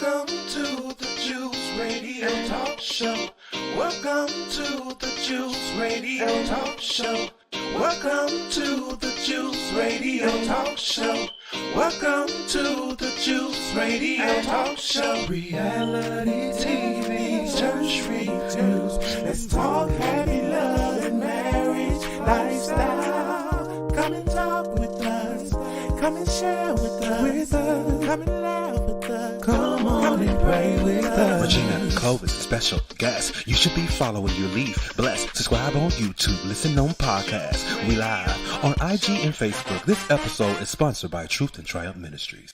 Welcome to the Juice Radio Talk Show. Welcome to the Juice Radio Talk Show. Welcome to the Juice Radio Talk Show. Welcome to the Juice Radio Talk Show. Reality TV, church reviews. Let's talk happy love and marriage lifestyle. Come and talk with us. Come and share with us. Come and laugh with us. Come on and pray with us. Regina and Clovis, special guest. You should be following your lead. Bless. Subscribe on YouTube. Listen on podcasts. We live on IG and Facebook. This episode is sponsored by Truth and Triumph Ministries.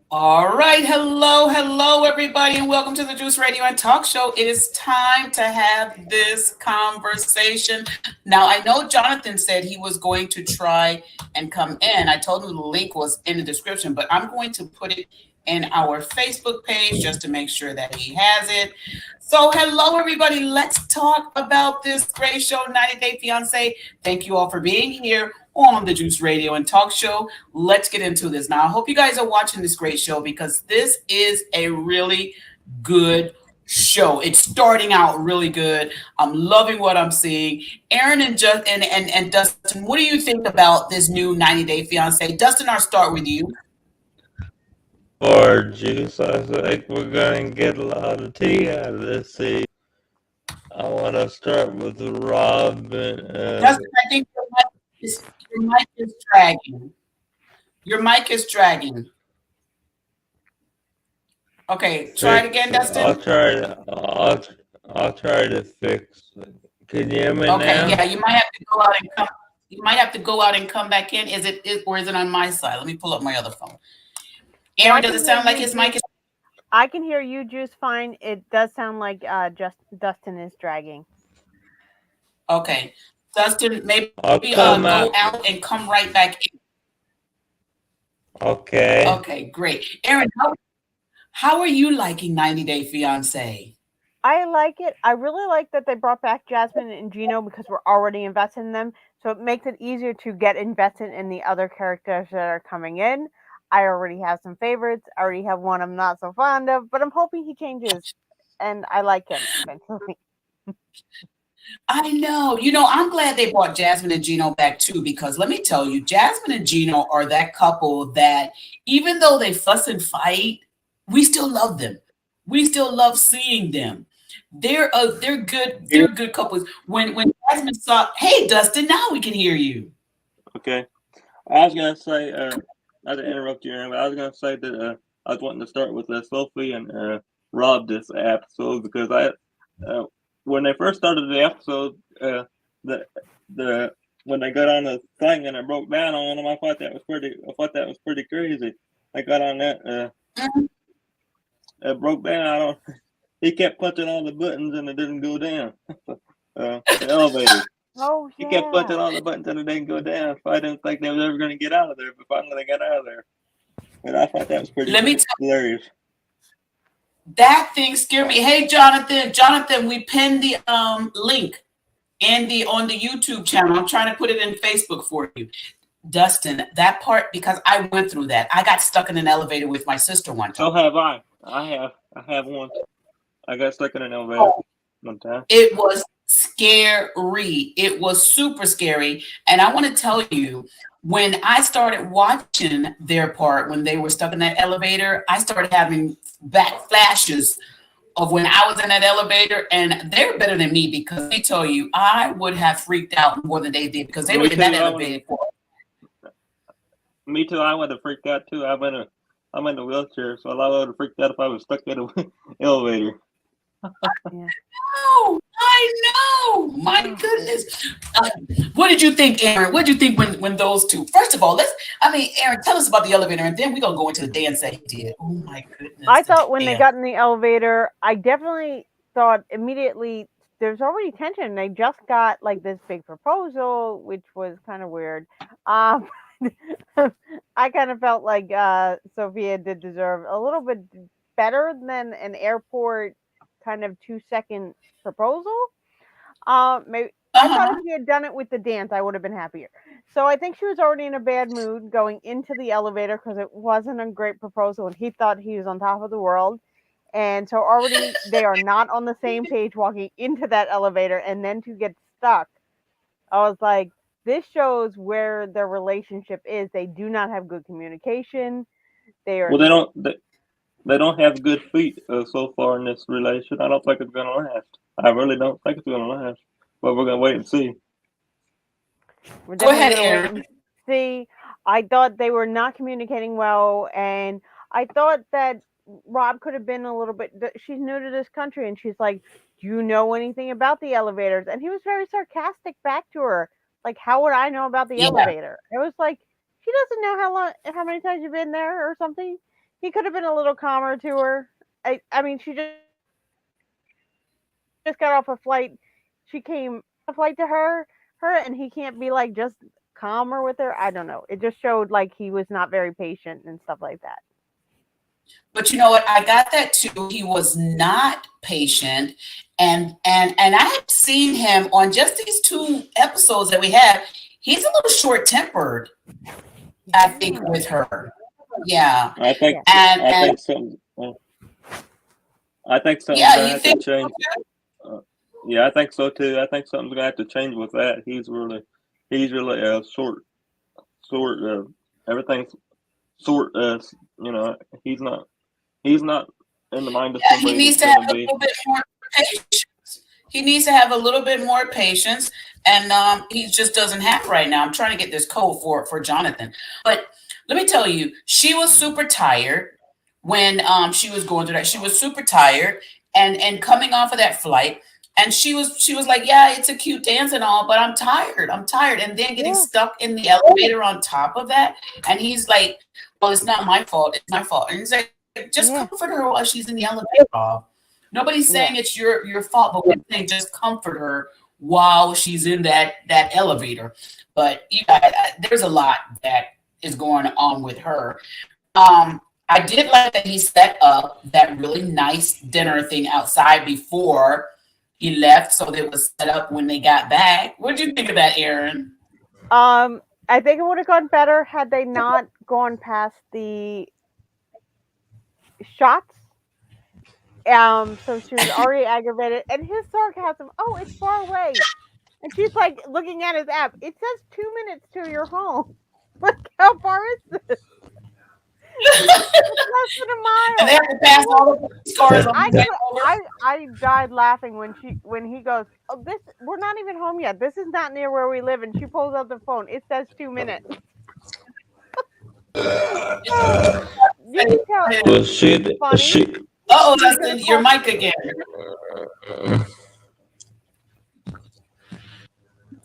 All right. Hello, everybody, and welcome to the Juice Radio and Talk Show. It is time to have this conversation. Now, I know Jonathan said he was going to try and come in. I told him the link was in the description, but I'm going to put it in our Facebook page just to make sure that he has it. So hello, everybody. Let's talk about this great show, 90 Day Fiance. Thank you all for being here on the Juice Radio and Talk Show. Let's get into this. Now, I hope you guys are watching this great show because this is a really good show. It's starting out really good. I'm loving what I'm seeing. Aaron and Dustin, what do you think about this new 90 Day Fiance? Dustin, I'll start with you. For Juice, I think we're going to get a lot of tea out of this scene. I want to start with Rob. Dustin, I think your mic is dragging. Your mic is dragging. Okay, try it again, Dustin. I'll try to fix it. Can you hear me now? Okay, yeah, you might have to go out and come. You might have to go out and come back in. Is it on my side? Let me pull up my other phone. Aaron, does it sound like his mic is? I can hear you, Juice, fine. It does sound like Dustin is dragging. Okay, Dustin, maybe go out and come right back in. Okay. Okay, great. Aaron, how are you liking 90 Day Fiance? I like it. I really like that they brought back Jasmine and Gino because we're already invested in them. So it makes it easier to get invested in the other characters that are coming in. I already have some favorites. I already have one I'm not so fond of, but I'm hoping he changes. And I like him eventually. I know. I'm glad they brought Jasmine and Gino back too, because let me tell you, Jasmine and Gino are that couple that even though they fuss and fight, we still love them. We still love seeing them. They're good. They're good couples. When Jasmine saw, hey Dustin, now we can hear you. Okay. I was gonna say, not to interrupt you, Aaron, but I was gonna say that I was wanting to start with Sophie and Rob this episode because when they first started the episode, when they got on the thing and it broke down on them, I thought that was pretty crazy. I got on that. It broke down. He kept punching all the buttons and it didn't go down. The elevator. Oh, yeah. He kept punching all the buttons and it didn't go down. So I didn't think they was ever going to get out of there, but finally they got out of there. And I thought that was pretty hilarious. That thing scared me. Hey, Jonathan, we pinned the link on the YouTube channel. I'm trying to put it in Facebook for you. Dustin, that part, because I went through that. I got stuck in an elevator with my sister one time. So have I. I have one. I got stuck in an elevator one time. It was scary. It was super scary. And I want to tell you, when I started watching their part, when they were stuck in that elevator, I started having back flashes of when I was in that elevator, and they're better than me because they tell you I would have freaked out more than they did because they were in that elevator. Me too. I would have freaked out too. I'm in a wheelchair, so I would have freaked out if I was stuck in an elevator. I know. My goodness. What did you think, Aaron? What did you think when those two? First of all, Aaron, tell us about the elevator, and then we're gonna go into the dance that he did. Oh my goodness. I thought when they got in the elevator, I definitely thought immediately there's already tension. They just got like this big proposal, which was kind of weird. I kind of felt like Sophia did deserve a little bit better than an airport kind of 2-second proposal. Maybe I thought if he had done it with the dance, I would have been happier. So I think she was already in a bad mood going into the elevator because it wasn't a great proposal, and he thought he was on top of the world. And so already they are not on the same page walking into that elevator, and then to get stuck. I was like, this shows where their relationship is. They do not have good communication. They are. Well, they don't have good feet so far in this relation. I don't think it's gonna last. I really don't think it's gonna last. But we're gonna wait and see. We're Go ahead, definitely gonna wait Aaron. and see. I thought they were not communicating well, and I thought that Rob could have been a little bit. She's new to this country, and she's like, "Do you know anything about the elevators?" And he was very sarcastic back to her, like, "How would I know about the Yeah. elevator?" It was like she doesn't know how many times you've been there or something. He could have been a little calmer to her. I mean, she just got off a flight. She came a flight to her, and he can't be like just calmer with her. I don't know. It just showed like he was not very patient and stuff like that. But you know what? I got that too. He was not patient, and I have seen him on just these 2 episodes that we had. He's a little short tempered, I think, with her. Yeah, I think and something. I think something's yeah, gonna you have think to change. Yeah, I think so too. I think something's gonna have to change with that. He's really short. Everything's short. You know, he's not in the mind of yeah, he somebody needs that's to have gonna a be. little bit more patience. He needs to have a little bit more patience, and he just doesn't have it right now. I'm trying to get this code for Jonathan, but let me tell you, she was super tired when she was going through that. She was super tired and coming off of that flight, and she was like, yeah, it's a cute dance and all, but I'm tired, and then getting stuck in the elevator on top of that, and he's like, well, it's not my fault, it's my fault. And he's like, just comfort her while she's in the elevator, Rob. Nobody's saying it's your fault, but we're saying just comfort her while she's in that elevator. But there's a lot that is going on with her. I did like that he set up that really nice dinner thing outside before he left, so that it was set up when they got back. What did you think of that, Aaron? I think it would have gone better had they not gone past the shots. So she was already aggravated, and his sarcasm, "Oh, it's far away," and she's like looking at his app. It says 2 minutes to your home. Like, how far is this? It's less than a mile. And they have to pass all the police cars on the way over. I died laughing when he goes, "Oh, we're not even home yet. This is not near where we live." And she pulls out the phone. It says 2 minutes. You can tell. Well, she Uh-oh, Dustin, your mic again.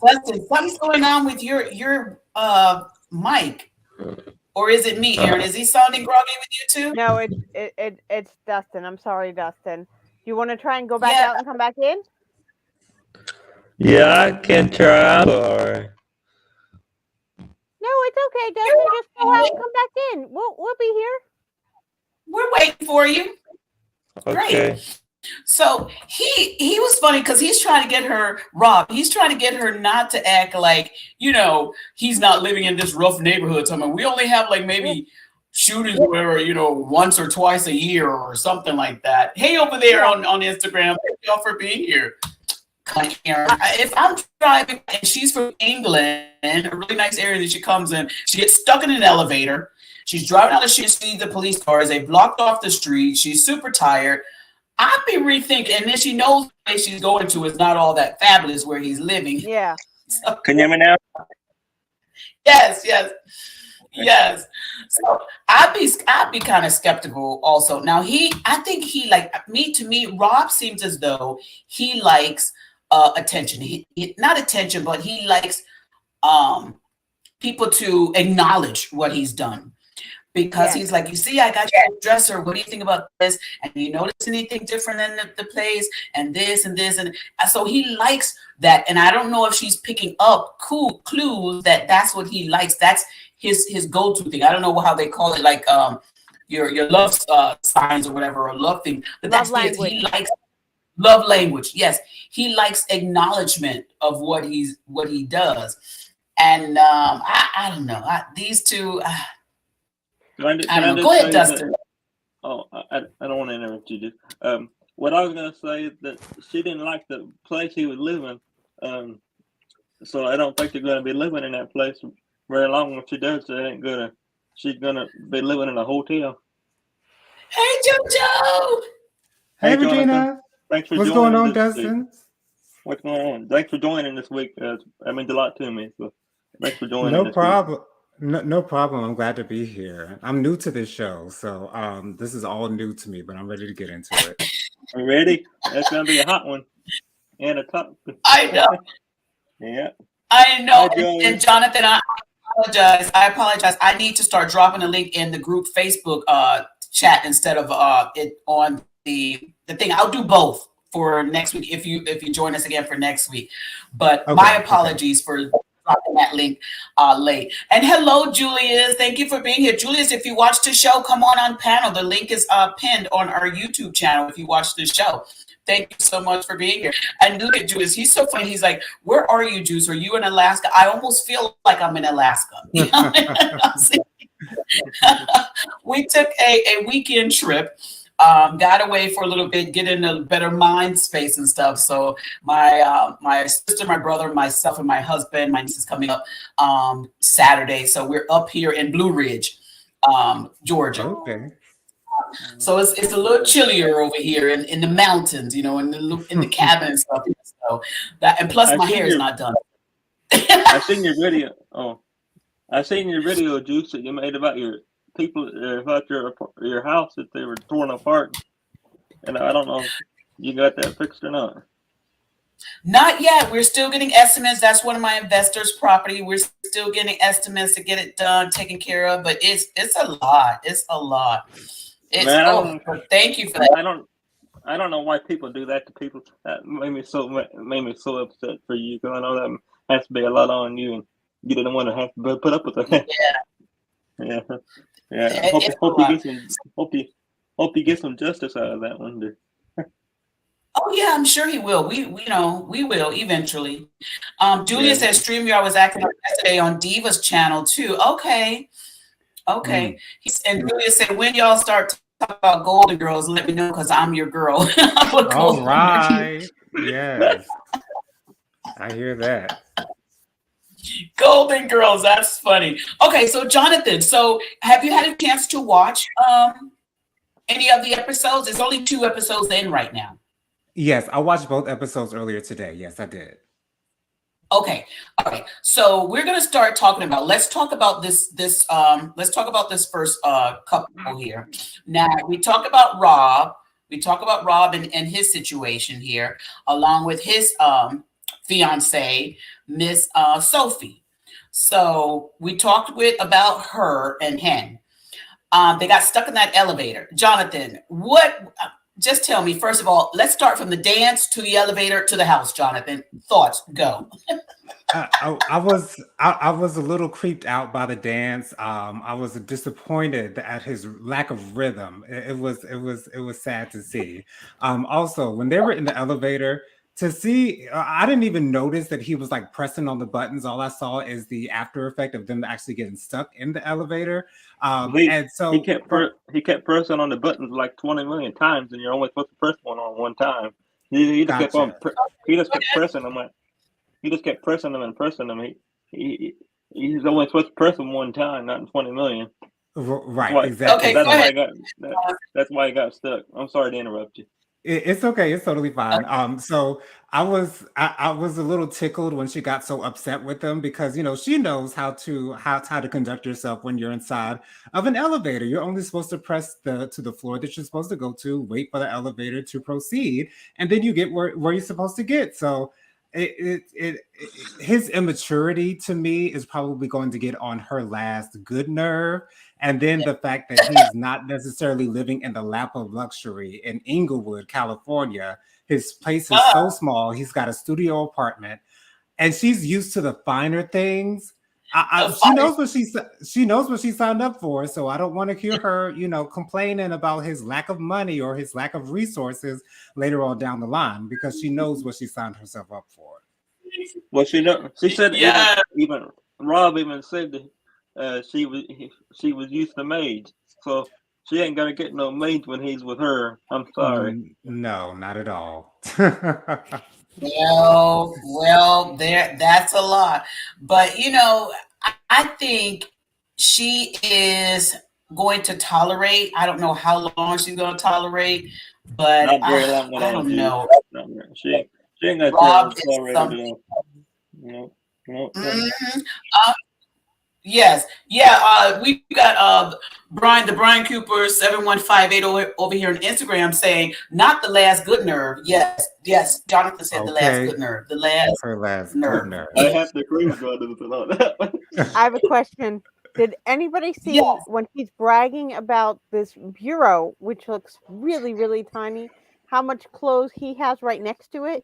Dustin, something's going on with your mic. Or is it me, Aaron? Is he sounding groggy with you too? No, it's Dustin. I'm sorry, Dustin. Do you want to try and go back out and come back in? Yeah, I can try. Sorry. No, it's okay, Dustin. Just go out and come back in. We'll be here. We're waiting for you. Okay. Great. So he was funny because he's trying to get her, Rob, he's trying to get her not to act like, he's not living in this rough neighborhood. So, I mean, we only have like maybe shootings where, once or twice a year or something like that. Hey, over there on Instagram, thank y'all for being here. If I'm driving and she's from England, a really nice area that she comes in, she gets stuck in an elevator. She's driving down the street, sees the police cars. They blocked off the street. She's super tired. I'd be rethinking, and then she knows the place she's going to is not all that fabulous where he's living. Yeah. So, Can you hear me now? yes. So I'd be kind of skeptical also. Now I think to me, Rob seems as though he likes attention. He not attention, but he likes people to acknowledge what he's done. Because he's like, you see, I got your dresser. What do you think about this? And you notice anything different in the place? And this and this. And so he likes that. And I don't know if she's picking up clues that's what he likes. That's his go-to thing. I don't know how they call it, like your love signs or whatever, or love thing. But that's love language. He likes. Love language. Yes, he likes acknowledgement of what he does, and I don't know. These two, I don't know. Go ahead, Dustin. I don't want to interrupt you, dude. What I was gonna say is that she didn't like the place he was living, so I don't think they're gonna be living in that place very long. When she does, she's gonna be living in a hotel. Hey, JoJo. Hey, Regina. Thanks for What's joining going on, this Dustin? week. What's going on? Thanks for joining this week. That means a lot to me. So thanks for joining. No problem. No problem. I'm glad to be here. I'm new to this show, so this is all new to me, but I'm ready to get into it. You ready? That's gonna be a hot one and a tough. I know. Yeah. I know. Hi, and Jonathan, I apologize. I need to start dropping a link in the group Facebook chat instead of it on the thing. I'll do both for next week if you join us again for next week. But my apologies for dropping that link late. And hello, Julius. Thank you for being here. Julius, if you watch the show, come on panel. The link is pinned on our YouTube channel if you watch the show. Thank you so much for being here. And look at Julius. He's so funny. He's like, where are you, Juice? Are you in Alaska? I almost feel like I'm in Alaska. We took a weekend trip. Got away for a little bit, get in a better mind space and stuff. So my sister, my brother, myself, and my husband, my niece is coming up Saturday. So we're up here in Blue Ridge, Georgia. Okay. So it's a little chillier over here in the mountains, in the cabin and stuff. So that, and plus my hair is not done. I've seen your video. I've seen your video, Juice, that you made about your people about your house that they were torn apart, and I don't know if you got that fixed or not. Not yet. We're still getting estimates. That's one of my investors' property. We're still getting estimates to get it done, taken care of. But it's a lot. It's a lot. Thank you for that. I don't know why people do that to people. That made me so upset for you, because I know that has to be a lot on you, and you didn't want to have to put up with that. Yeah. Yeah, hope you get some justice out of that one, dude. Oh yeah, I'm sure he will. We will eventually. Julia says StreamYard was acting up yesterday on Diva's channel too. Okay. And Julia said, when y'all start talking about Golden Girls, let me know, because I'm your girl. All right. Yes. I hear that. Golden Girls, that's funny. Okay, so Jonathan, have you had a chance to watch any of the episodes? There's only 2 episodes in right now. Yes, I watched both episodes earlier today. Yes, I did. Okay, all right. So we're gonna start talking about. Let's talk about this first couple here. Now we talk about Rob. We talk about Rob and his situation here, along with his fiance, Miss Sophie. So we talked about her and Hen. They got stuck in that elevator. Jonathan, just tell me, first of all, let's start from the dance to the elevator to the house. Jonathan, thoughts, go. I was a little creeped out by the dance. I was disappointed at his lack of rhythm. It was sad to see. Also, when they were in the elevator, to see, I didn't even notice that he was like pressing on the buttons. All I saw is the after effect of them actually getting stuck in the elevator. And so he kept pressing on the buttons like 20 million times, and you're only supposed to press one on one time. He just kept on. He just kept pressing them. He just kept pressing them and pressing them. He's only supposed to press them one time, not 20 million. Right. Exactly. Okay, that's why he got stuck. I'm sorry to interrupt you. It's okay. It's totally fine. So I was a little tickled when she got so upset with them, because she knows how to conduct yourself when you're inside of an elevator. You're only supposed to press to the floor that you're supposed to go to, wait for the elevator to proceed, and then you get where you're supposed to get. So his immaturity to me is probably going to get on her last good nerve. And then the fact that he's not necessarily living in the lap of luxury in Inglewood, California. His place is so small. He's got a studio apartment, and she's used to the finer things. she knows what she signed up for. So I don't want to hear her, complaining about his lack of money or his lack of resources later on down the line, because she knows what she signed herself up for. Well, she said even Rob even said that she was used to maids, so she ain't gonna get no maids when he's with her. I'm sorry. No, not at all. Well, that's a lot. But I think she is going to tolerate. I don't know how long she's going to tolerate, but Not very long. I don't know. She ain't gonna tolerate it. No. Mm-hmm. Yes. Yeah. We got Brian Cooper 7158 over here on Instagram saying, not the last good nerve. Yes. Jonathan said the last good nerve. Her last nerve. good nerve. I have to agree with Jonathan on that. I have a question. Did anybody see when he's bragging about this bureau, which looks really, really tiny, how much clothes he has right next to it?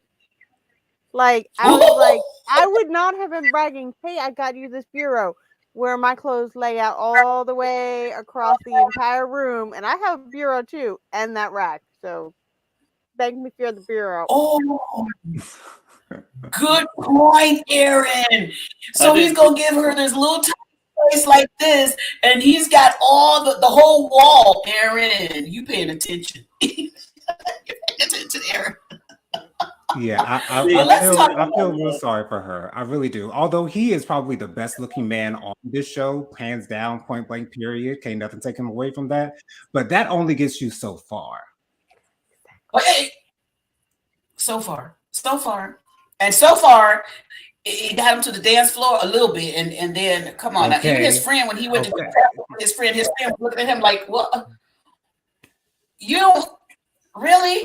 Like, I was like, I would not have been bragging, hey, I got you this bureau where my clothes lay out all the way across the entire room. And I have a bureau too, and that rack. So thank me for the bureau. Oh, good point, Aaron. So he's going to give her this little tiny place like this, and he's got all the whole wall. Aaron, you paying attention. You're paying attention, Aaron. Yeah, I feel real sorry for her. I really do. Although he is probably the best looking man on this show, hands down, point blank, period. Can't nothing take him away from that. But that only gets you so far. Okay. So far. And so far, it got him to the dance floor a little bit. And then, come on. Okay. Even his friend, when he went to his friend was looking at him like, what? You don't really?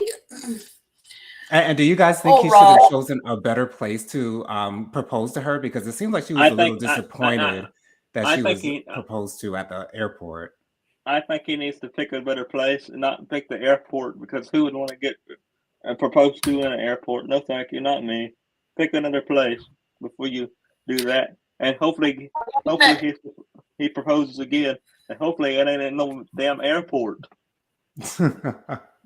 And do you guys think he should have chosen a better place to propose to her? Because it seems like she was a little disappointed that she was proposed to at the airport. I think he needs to pick a better place and not pick the airport, because who would want to get proposed to in an airport? No, thank you, not me. Pick another place before you do that, and hopefully he proposes again, and hopefully it ain't in no damn airport.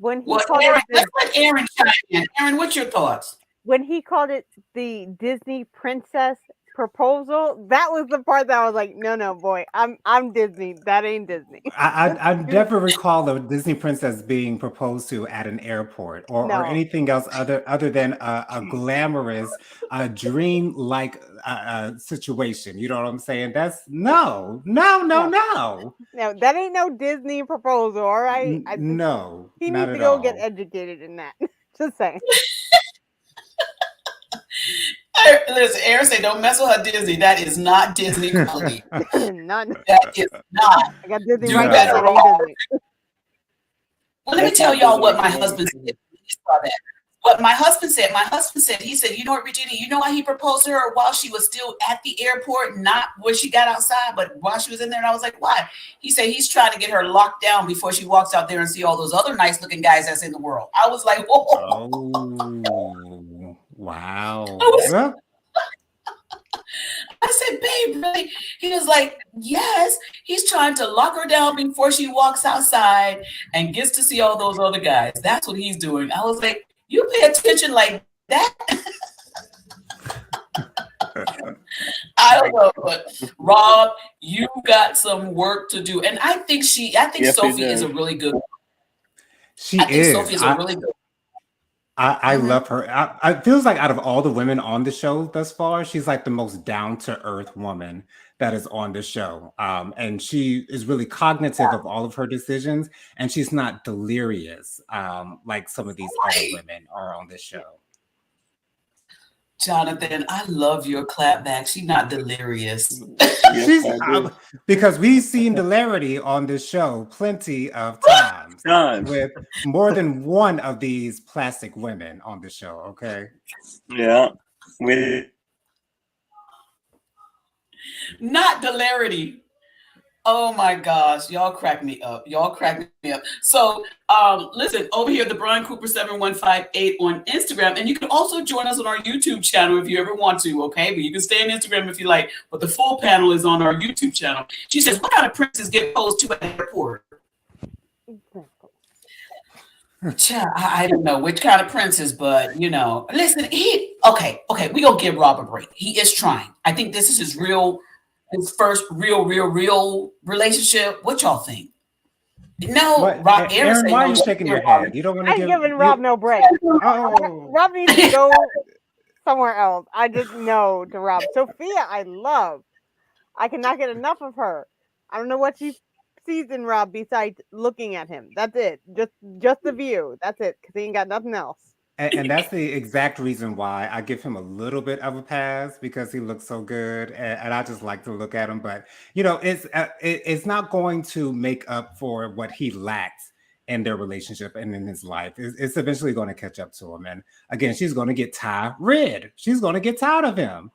When he let's let Aaron chime in. Aaron, what's your thoughts? When he called it the Disney princess proposal, that was the part that I was like, no, boy, I'm Disney. That ain't Disney. I never recall a Disney princess being proposed to at an airport or anything else other than a glamorous, dream-like situation. You know what I'm saying? That's no. No, that ain't no Disney proposal. All right. No, he needs to go get educated in that. Just saying. Listen, Aaron said, don't mess with her Disney. That is not Disney quality. None. That is not. I got Disney right there. Well, let me tell y'all what my husband said. What my husband said. He said, you know what, Regina, you know why he proposed to her while she was still at the airport, not when she got outside, but while she was in there. And I was like, why? He said he's trying to get her locked down before she walks out there and see all those other nice looking guys that's in the world. I was like, whoa. Oh, wow. I said, babe, really? He was like, yes. He's trying to lock her down before she walks outside and gets to see all those other guys. That's what he's doing. I was like, you pay attention like that? I don't know, but Rob, you got some work to do. And I think Sophie is a really good one. Sophie's a really good one. I love her. It feels like out of all the women on the show thus far, she's like the most down-to-earth woman that is on the show. And she is really cognitive of all of her decisions, and she's not delirious like some of these other women are on this show. Jonathan, I love your clapback. She's not delirious. Because we've seen hilarity on this show plenty of times with more than one of these plastic women on the show. Okay. Yeah. Not hilarity. Oh my gosh, y'all crack me up. Y'all crack me up. So, listen, over here, the Brian Cooper 7158 on Instagram, and you can also join us on our YouTube channel if you ever want to, okay? But you can stay on Instagram if you like, but the full panel is on our YouTube channel. She says, what kind of princess get posed to at the airport? I don't know which kind of princess, but you know, listen, okay, we gonna give Rob a break. He is trying. I think this is his first real relationship. What y'all think? No, What, Rob. Aaron? Why are you shaking your head? You don't want to I'm give giving Rob no break. Oh, Rob needs to go somewhere else. I just know to Rob. Sophia, I love. I cannot get enough of her. I don't know what she sees in Rob besides looking at him. That's it. Just the view. That's it. Because he ain't got nothing else. and that's the exact reason why I give him a little bit of a pass because he looks so good, and I just like to look at him. But you know, it's not going to make up for what he lacks in their relationship and in his life. It's eventually going to catch up to him. And again, she's going to get tired. She's going to get tired of him.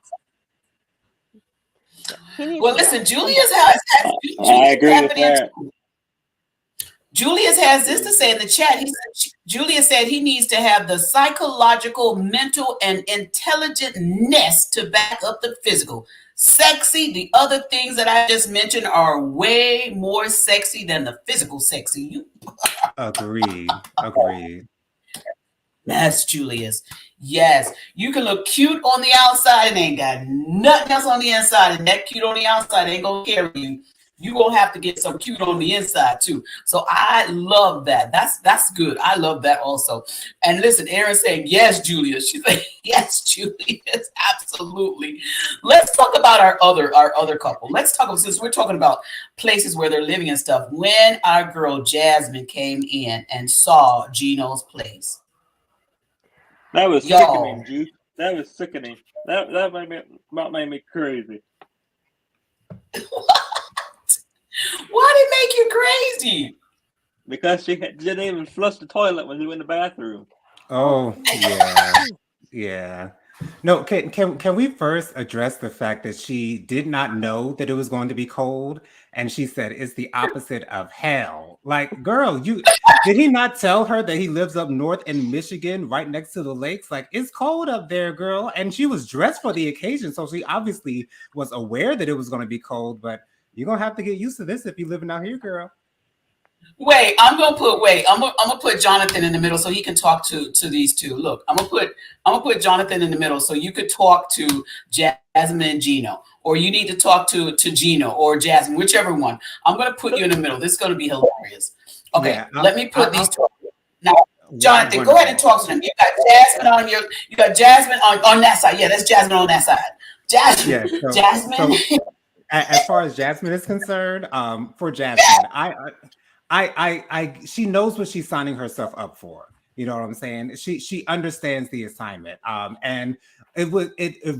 Well, listen, Julius has. I agree with that. Julius has this to say in the chat. Julius said he needs to have the psychological, mental, and intelligentness to back up the physical. Sexy, the other things that I just mentioned are way more sexy than the physical sexy. Agreed. Yes, Julius. Yes, you can look cute on the outside and ain't got nothing else on the inside, and that cute on the outside ain't gonna carry you. You gonna have to get some cute on the inside too. So I love that. That's good. I love that also. And listen, Aaron saying yes, Julius. She's like yes, Julius, absolutely. Let's talk about our other couple. Let's talk, since we're talking about places where they're living and stuff. When our girl Jasmine came in and saw Gino's place. That was sickening, Juice. That was sickening. That made me crazy. Why did it make you crazy? Because she didn't even flush the toilet when she went in the bathroom. Oh yeah. No, can we first address the fact that she did not know that it was going to be cold, and she said it's the opposite of hell. Like, girl, did he not tell her that he lives up north in Michigan, right next to the lakes? Like, it's cold up there, girl. And she was dressed for the occasion, so she obviously was aware that it was going to be cold. But you're gonna have to get used to this if you're living out here, girl. I'm gonna put Jonathan in the middle so he can talk to these two. Look, I'm gonna put Jonathan in the middle so you could talk to Jasmine and Gino, or you need to talk to Gino or Jasmine, whichever one. I'm gonna put you in the middle. This is gonna be hilarious. Okay, yeah, let me put these two. Now, Jonathan, go ahead and talk to them. You got Jasmine on that side. Yeah, that's Jasmine on that side. Jasmine. Yeah, Jasmine. As far as Jasmine is concerned, for Jasmine, she knows what she's signing herself up for. You know what I'm saying? She understands the assignment. And it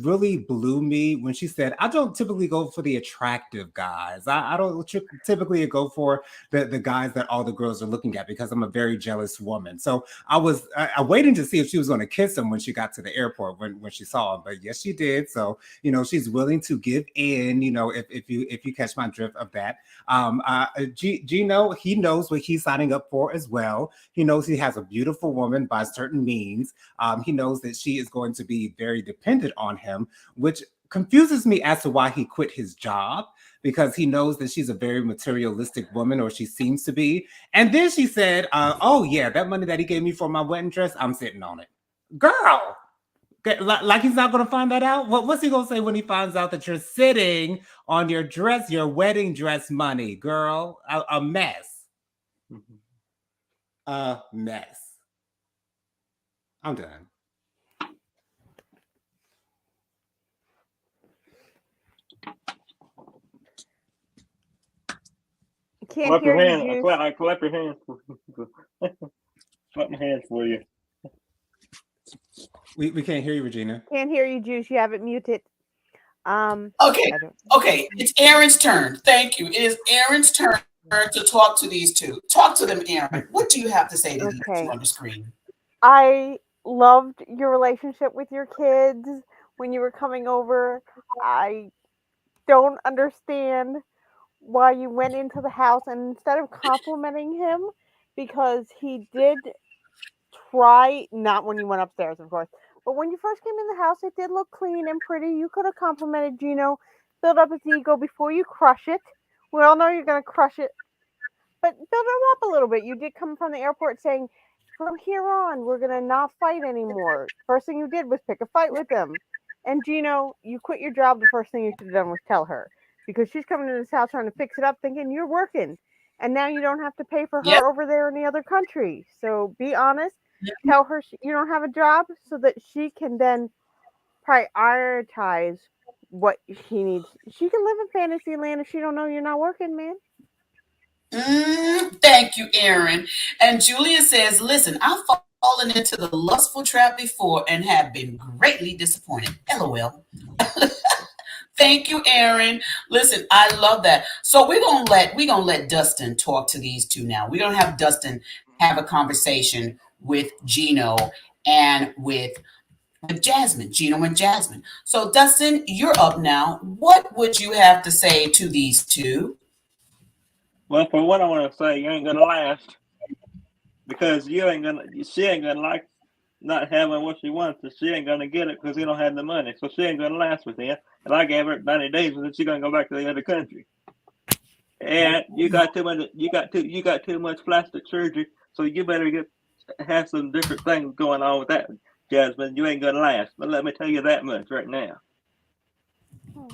really blew me when she said, I don't typically go for the attractive guys. I don't typically go for the guys that all the girls are looking at because I'm a very jealous woman. So I was waiting to see if she was going to kiss him when she got to the airport when she saw him. But yes, she did. So, you know, she's willing to give in, you know, if you catch my drift of that. Gino, he knows what he's signing up for as well. He knows he has a beautiful woman by certain means. He knows that she is going to be very dependent on him, which confuses me as to why he quit his job, because he knows that she's a very materialistic woman, or she seems to be. And then she said, oh yeah, that money that he gave me for my wedding dress, I'm sitting on it. Girl, like he's not going to find that out? What's he going to say when he finds out that you're sitting on your dress, your wedding dress money? Girl, a mess. A mess. I'm done. Can't hear you. I clap your hands. Clap my hands for you. We can't hear you, Regina. Can't hear you, Juice. You have it muted. Okay. It's Aaron's turn. Thank you. It is Aaron's turn to talk to these two. Talk to them, Aaron. What do you have to say to these two on the screen? I loved your relationship with your kids when you were coming over. I don't understand why you went into the house and instead of complimenting him, because he did try, not when you went upstairs, of course, but when you first came in the house, it did look clean and pretty. You could have complimented Gino, build up his ego before you crush it. We all know you're going to crush it, but build him up a little bit. You did come from the airport saying, from here on, we're going to not fight anymore. First thing you did was pick a fight with him. And Gino, you quit your job. The first thing you should have done was tell her, because she's coming to this house trying to fix it up thinking you're working. And now you don't have to pay for her Yep. over there in the other country. So be honest. Tell her you don't have a job so that she can then prioritize what she needs. She can live in fantasy land if she don't know you're not working, man. Thank you, Aaron. And Julia says, listen, I've fallen into the lustful trap before and have been greatly disappointed. LOL. Thank you, Aaron. Listen, I love that. So we're gonna let Dustin talk to these two now. We're gonna have Dustin have a conversation with Gino and with Jasmine, Gino and Jasmine. So Dustin, you're up now. What would you have to say to these two? Well, for what I want to say, you ain't gonna last because she ain't gonna like not having what she wants. So she ain't gonna get it because he don't have the money. So she ain't gonna last with him. And I gave her 90 days, and then she's gonna go back to the other country. And you got too much plastic surgery, so you better have some different things going on with that, Jasmine. You ain't gonna last. But let me tell you that much right now.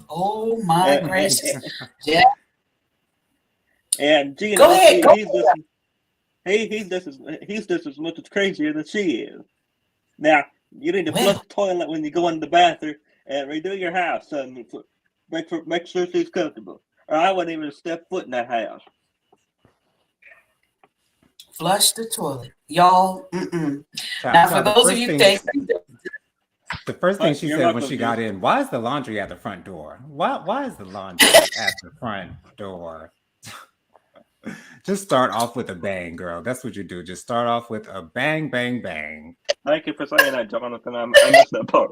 Oh my gracious! Yeah. And Gino, Go ahead. he's just as much as crazier than she is. Now you need to flush the toilet when you go into the bathroom and redo your house, son. Make sure she's comfortable, or I wouldn't even step foot in that house. Flush the toilet, y'all. Now, for those of you think the first thing she said when she got in, why is the laundry at the front door? Why is the laundry at the front door? Just start off with a bang, girl. That's what you do. Just start off with a bang, bang, bang. Thank you for saying that, Jonathan. I missed that part.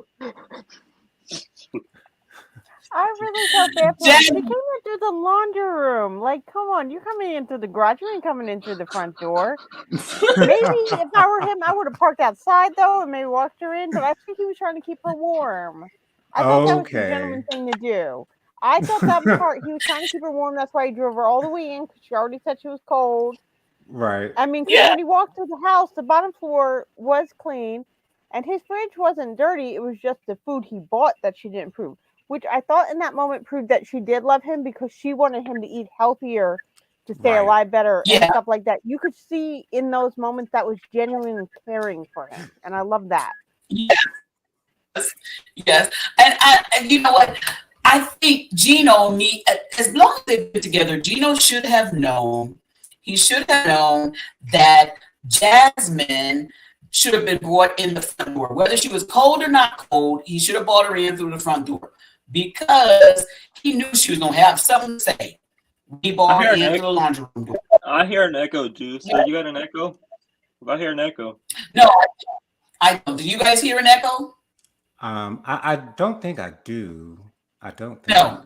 I really felt bad for her. She came into the laundry room. Like, come on, you're coming into the garage. You ain't coming into the front door. Maybe if I were him, I would have parked outside though and maybe walked her in. But I think he was trying to keep her warm. I thought that was the gentleman thing to do. I thought that part he was trying to keep her warm. That's why he drove her all the way in because she already said she was cold. Right. I mean, when he walked through the house, the bottom floor was clean, and his fridge wasn't dirty. It was just the food he bought that she didn't prove. Which I thought in that moment proved that she did love him because she wanted him to eat healthier to stay alive better and stuff like that. You could see in those moments that was genuinely caring for him. And I love that. Yes. And you know what? I think Gino as long as they've been together, Gino should have known. He should have known that Jasmine should have been brought in the front door. Whether she was cold or not cold, he should have brought her in through the front door. Because he knew she was going to have something to say. He brought her into the laundry room door. I hear an echo, Juice. Yeah. You got an echo? I hear an echo. No, I don't. Do you guys hear an echo? I don't think I do. I don't think. No.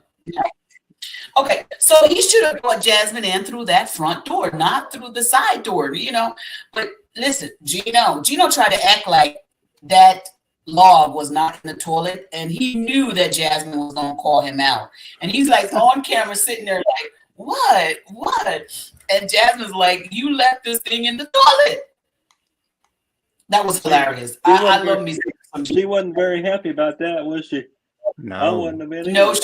Okay, so he should have brought Jasmine in through that front door, not through the side door, you know. But listen, Gino tried to act like that log was not in the toilet, and he knew that Jasmine was gonna call him out, and he's like on camera sitting there like, what? And Jasmine's like, you left this thing in the toilet. That was hilarious. I love me. She wasn't very happy about that, was she? No, I wouldn't have been. No.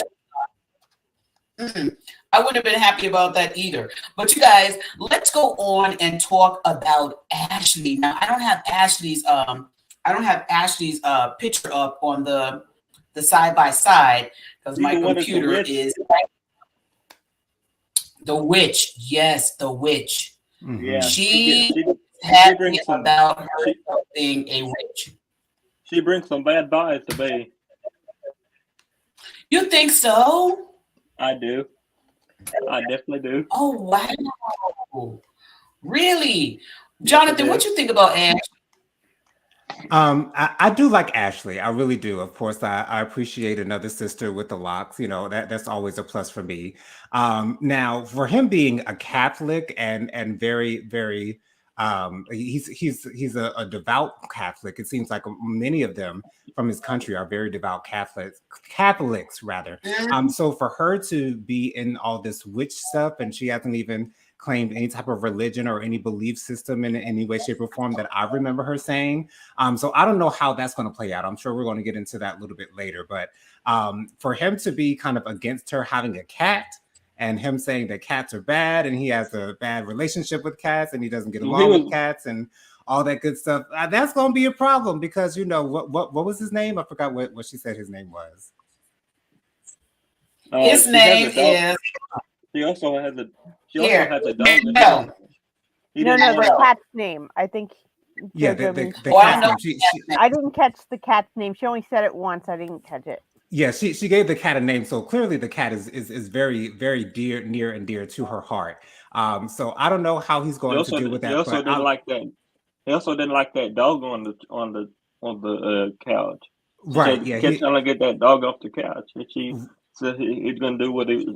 I wouldn't have been happy about that either. But you guys, let's go on and talk about Ashley. Now, I don't have Ashley's picture up on the side by side because my computer is the witch. Yes, the witch. Mm-hmm. Yeah, she had me about her being a witch. She brings some bad vibes to me. You think so? I do. I definitely do. Oh, wow. Really? Jonathan, what you think about Ashley? I do like Ashley. I really do. Of course, I appreciate another sister with the locks. You know, that's always a plus for me. Now, for him being a Catholic and very, very, he's a devout Catholic. It seems like many of them from his country are very devout Catholics rather. So for her to be in all this witch stuff, and she hasn't even claimed any type of religion or any belief system in any way, shape, or form that I remember her saying. So I don't know how that's going to play out. I'm sure we're going to get into that a little bit later. But for him to be kind of against her having a cat and him saying that cats are bad and he has a bad relationship with cats and he doesn't get along with cats and all that good stuff, that's going to be a problem because, you know, what was his name? I forgot what she said his name was. His name is... She also has a dog. No, the cat's name. I think. Yeah, the cat's name. I didn't catch the cat's name. She only said it once. I didn't catch it. Yeah, she gave the cat a name, so clearly the cat is very, very near and dear to her heart. So I don't know how he's going to deal with that. He also didn't like that. He also didn't like that dog on the couch. Right. Yeah. He kept trying to get that dog off the couch, and she said he's gonna do what he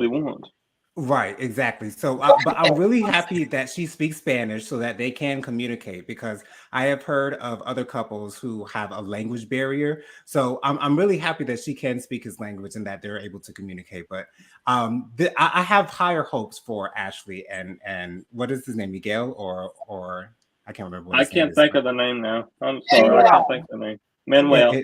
wants. Right, exactly. So, but I'm really happy that she speaks Spanish so that they can communicate because I have heard of other couples who have a language barrier. So I'm really happy that she can speak his language and that they're able to communicate. But I have higher hopes for Ashley and what is his name, Miguel or I can't remember. I can't think of the name now. I'm sorry, I can't think of the name. Manuel.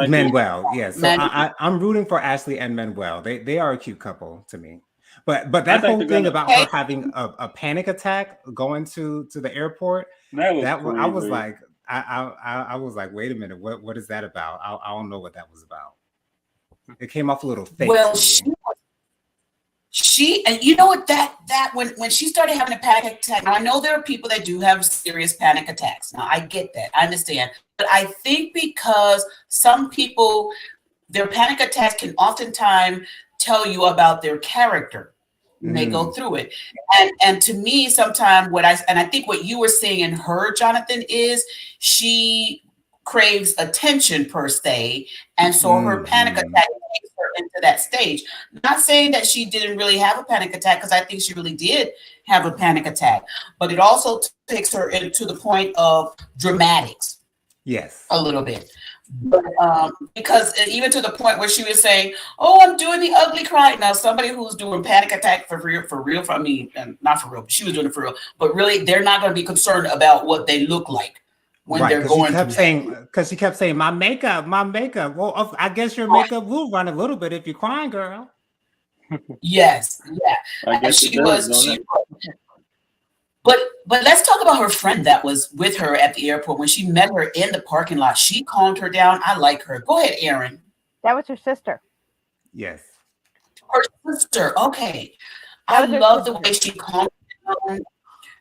Manuel, yes. So I'm rooting for Ashley and Manuel. They are a cute couple to me. But that whole thing about her having a panic attack going to the airport, I was like, I was like, wait a minute, what is that about? I don't know what that was about. It came off a little fake. Well, she and you know what that when she started having a panic attack. Now I know there are people that do have serious panic attacks. Now I get that, I understand, but I think because some people, their panic attacks can oftentimes tell you about their character. They go through it, and to me, sometimes I think what you were seeing in her, Jonathan, is she craves attention per se, and so her panic attack takes her into that stage. Not saying that she didn't really have a panic attack, because I think she really did have a panic attack, but it also takes her into the point of dramatics. Yes, a little bit. But because even to the point where she was saying, "Oh, I'm doing the ugly cry." Now, somebody who's doing panic attack for real, I mean, not for real, but she was doing it for real. But really, they're not going to be concerned about what they look like when they're going through. Because she kept saying, my makeup. Well, I guess your makeup will run a little bit if you're crying, girl. Yes, yeah. And she was. But let's talk about her friend that was with her at the airport. When she met her in the parking lot, she calmed her down. I like her. Go ahead, Aaron. That was her sister. Yes. Her sister. Okay. I love the way she calmed her down.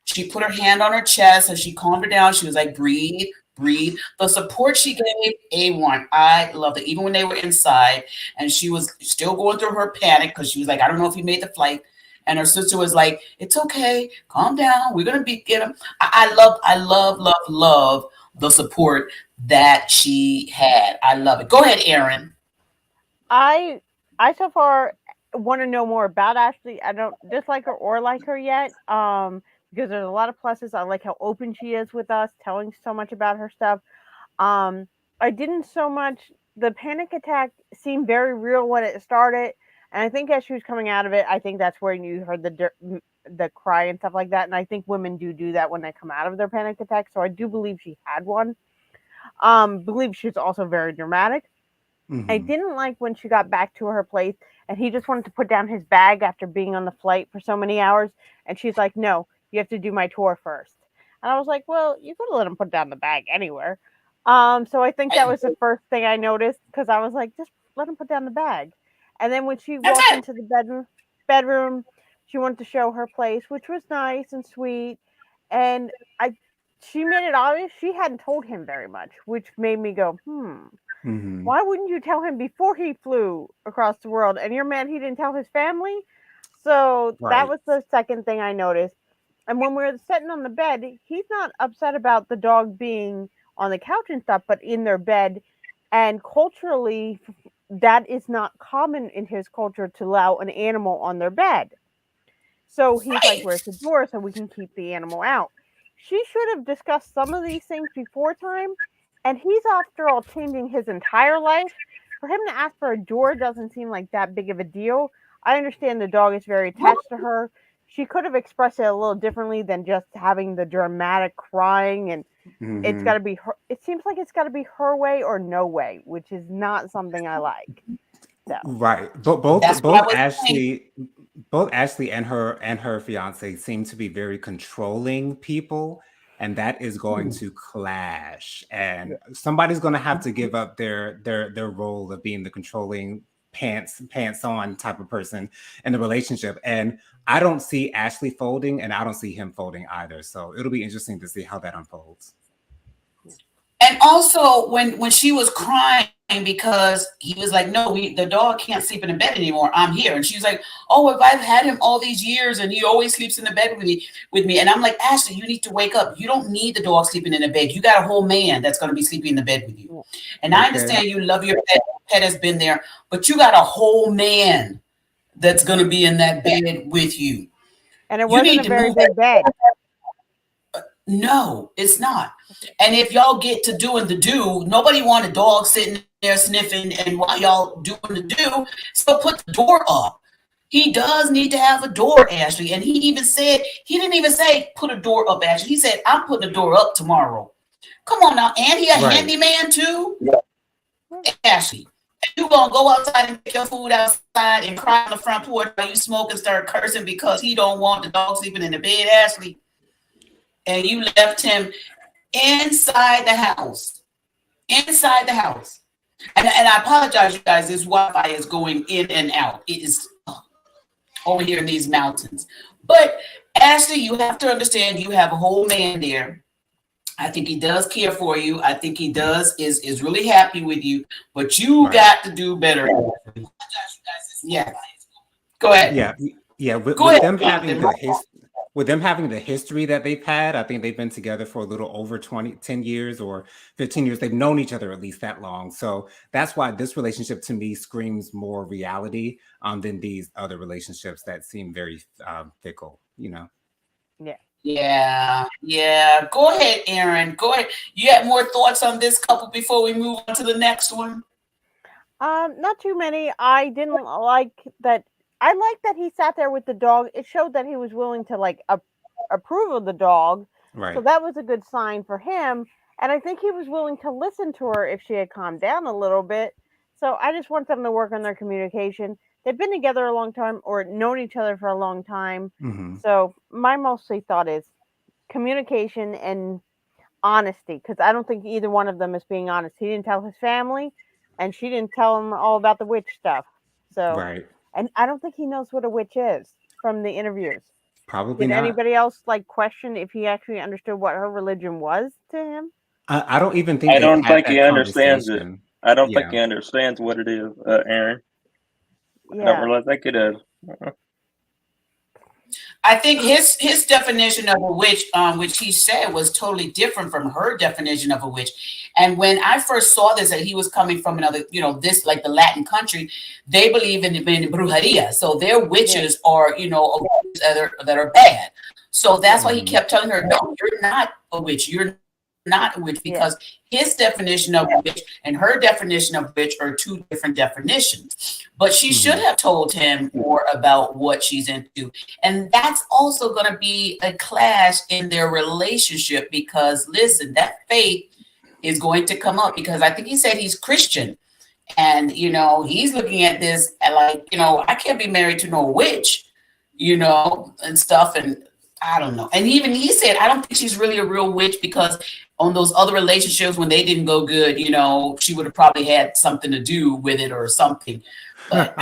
She put her hand on her chest and she calmed her down. She was like, breathe. The support she gave, A1. I loved it. Even when they were inside and she was still going through her panic because she was like, I don't know if he made the flight. And her sister was like, it's okay. Calm down. We're going to get him. I love the support that she had. I love it. Go ahead, Aaron. I so far want to know more about Ashley. I don't dislike her or like her yet. Because there's a lot of pluses. I like how open she is with us, telling so much about her stuff. I didn't so much. The panic attack seemed very real when it started. And I think as she was coming out of it, I think that's where you heard the cry and stuff like that. And I think women do that when they come out of their panic attack. So I do believe she had one. Believe she's also very dramatic. I didn't like when she got back to her place and he just wanted to put down his bag after being on the flight for so many hours. And she's like, no, you have to do my tour first. And I was like, well, you could let him put down the bag anywhere. So I think that was the first thing I noticed because I was like, just let him put down the bag. And then when she walked into the bedroom, she wanted to show her place, which was nice and sweet. And she made it obvious she hadn't told him very much, which made me go, why wouldn't you tell him before he flew across the world? And you're mad he didn't tell his family? So that was the second thing I noticed. And when we were sitting on the bed, he's not upset about the dog being on the couch and stuff, but in their bed. And culturally, that is not common in his culture to allow an animal on their bed. So he's like, where's the door so we can keep the animal out? She should have discussed some of these things before time. And he's, after all, changing his entire life. For him to ask for a door doesn't seem like that big of a deal. I understand the dog is very attached to her. She could have expressed it a little differently than just having the dramatic crying, and it's got to be her. It seems like it's got to be her way or no way, which is not something I like. So. Right, but both Ashley and her fiance seem to be very controlling people, and that is going to clash. And somebody's going to have to give up their role of being the controlling pants on type of person in the relationship. And I don't see Ashley folding, and I don't see him folding either. So it'll be interesting to see how that unfolds. And also, when she was crying because he was like, no, the dog can't sleep in the bed anymore. I'm here. And she's like, oh, if I've had him all these years and he always sleeps in the bed with me. And I'm like, Ashley, you need to wake up. You don't need the dog sleeping in the bed. You got a whole man that's going to be sleeping in the bed with you. And I understand you love your pet. Pet has been there, but you got a whole man that's going to be in that bed with you. And it wasn't a very big bed. No, it's not. And if y'all get to doing the do, nobody want a dog sitting there sniffing and while y'all doing the do, so put the door up. He does need to have a door, Ashley. And he didn't even say put a door up, Ashley. He said, I'm putting a door up tomorrow. Come on now. And he a handyman too? Yeah. Ashley, you gonna go outside and make your food outside and cry on the front porch while you smoke and start cursing because he don't want the dog sleeping in the bed, Ashley? And you left him inside the house. Inside the house. And I apologize, you guys. This Wi-Fi is going in and out. It is over here in these mountains. But Ashley, you have to understand you have a whole man there. I think he does care for you. I think he is really happy with you. But you got to do better. Yeah. Go ahead. Yeah. With them having the history that they've had, I think they've been together for a little over 10 years or 15 years. They've known each other at least that long. So that's why this relationship to me screams more reality than these other relationships that seem very fickle, you know? Yeah. Go ahead, Aaron. Go ahead. You have more thoughts on this couple before we move on to the next one? Not too many. I didn't like that. I like that he sat there with the dog. It showed that he was willing to approve of the dog. Right. So that was a good sign for him. And I think he was willing to listen to her if she had calmed down a little bit. So I just want them to work on their communication. They've been together a long time or known each other for a long time. Mm-hmm. So my mostly thought is communication and honesty, because I don't think either one of them is being honest. He didn't tell his family, and she didn't tell him all about the witch stuff. So. Right. And I don't think he knows what a witch is from the interviews. Probably Did not. anybody else question if he actually understood what her religion was to him? I don't even think. I don't think he understands it. I don't think he understands what it is, Aaron. Yeah. I don't really think he does. I think his definition of a witch, which he said was totally different from her definition of a witch. And when I first saw this, that he was coming from another, this like the Latin country, they believe in brujeria. So their witches are, that are bad. So that's why he kept telling her, no, you're not a witch. You're not a witch, because his definition of witch and her definition of witch are two different definitions. But she should have told him more about what she's into. And that's also going to be a clash in their relationship, because listen, that faith is going to come up, because I think he said he's Christian. And, he's looking at this like, I can't be married to no witch, and stuff. And I don't know. And even he said, I don't think she's really a real witch, because on those other relationships, when they didn't go good, she would have probably had something to do with it or something. But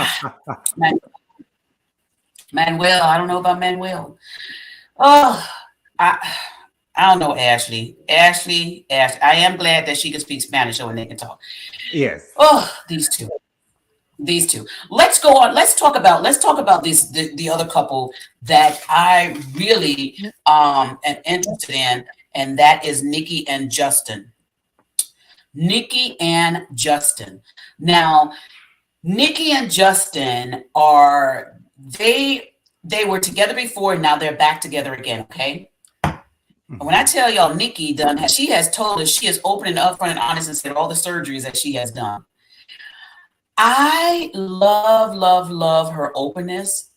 Manuel, I don't know about Manuel. Oh, I don't know, Ashley. Ashley. I am glad that she can speak Spanish so when they can talk. Yes. Oh, these two. Let's go on. Let's talk about this the other couple that I really am interested in, and that is Nikki and Justin. Nikki and Justin. Now, Nikki and Justin are they were together before, and now they're back together again. Okay. When I tell y'all, Nikki she has told us she is open and upfront and honest and said all the surgeries that she has done. I love her openness,